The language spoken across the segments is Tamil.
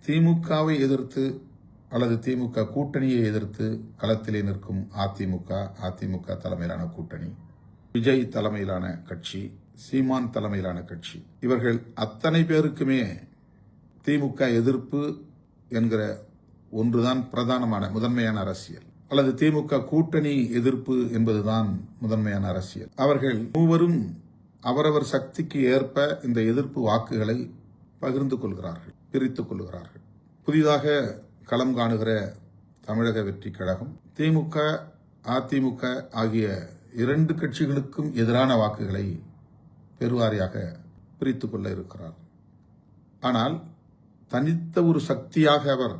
திமுகவை எதிர்த்து அல்லது திமுக கூட்டணியை எதிர்த்து களத்திலே நிற்கும் அதிமுக தலைமையிலான கூட்டணி, விஜய் தலைமையிலான கட்சி, சீமான் தலைமையிலான கட்சி, இவர்கள் அத்தனை பேருக்குமே திமுக எதிர்ப்பு என்கிற ஒன்றுதான் பிரதானமான முதன்மையான அரசியல், அல்லது திமுக கூட்டணி எதிர்ப்பு என்பதுதான் முதன்மையான அரசியல். அவர்கள் மூவரும் அவரவர் சக்திக்கு ஏற்ப இந்த எதிர்ப்பு வாக்குகளை பகிர்ந்து கொள்கிறார்கள், பிரித்துக் கொள்கிறார்கள். புதிதாக களம் காணுகிற தமிழக வெற்றி கழகம் திமுக, அதிமுக ஆகிய இரண்டு கட்சிகளுக்கும் எதிரான வாக்குகளை பெருவாரியாக பிரித்துக் கொள்ள இருக்கிறார். ஆனால் தனித்த ஒரு சக்தியாக அவர்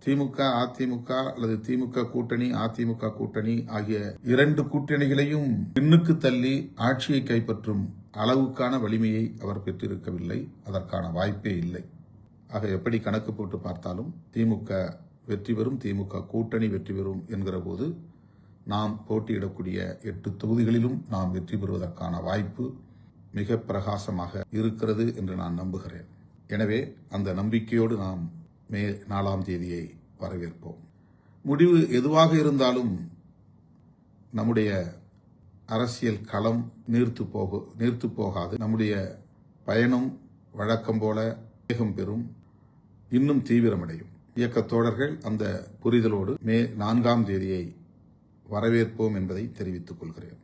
திமுக, அதிமுக அல்லது திமுக கூட்டணி, அதிமுக கூட்டணி ஆகிய இரண்டு கூட்டணிகளையும் பின்னுக்கு தள்ளி ஆட்சியை கைப்பற்றும் அளவுக்கான வலிமையை அவர் பெற்றிருக்கவில்லை. அதற்கான வாய்ப்பே இல்லை. ஆக எப்படி கணக்கு போட்டு பார்த்தாலும் திமுக வெற்றி பெறும், திமுக கூட்டணி வெற்றி பெறும் என்கிற போது நாம் போட்டியிடக்கூடிய 8 தொகுதிகளிலும் நாம் வெற்றி பெறுவதற்கான வாய்ப்பு மிக பிரகாசமாக இருக்கிறது என்று நான் நம்புகிறேன். எனவே அந்த நம்பிக்கையோடு நாம் மே 4ஆம் தேதியை வரவேற்போம். முடிவு எதுவாக இருந்தாலும் நம்முடைய அரசியல் களம் நீர்த்து போகாது. நம்முடைய பயணம் வழக்கம் போல வேகம் பெறும், இன்னும் தீவிரமடையும். இயக்கத் தோழர்கள் அந்த புரிதலோடு மே 4ஆம் தேதியை வரவேற்போம் என்பதை தெரிவித்துக் கொள்கிறேன்.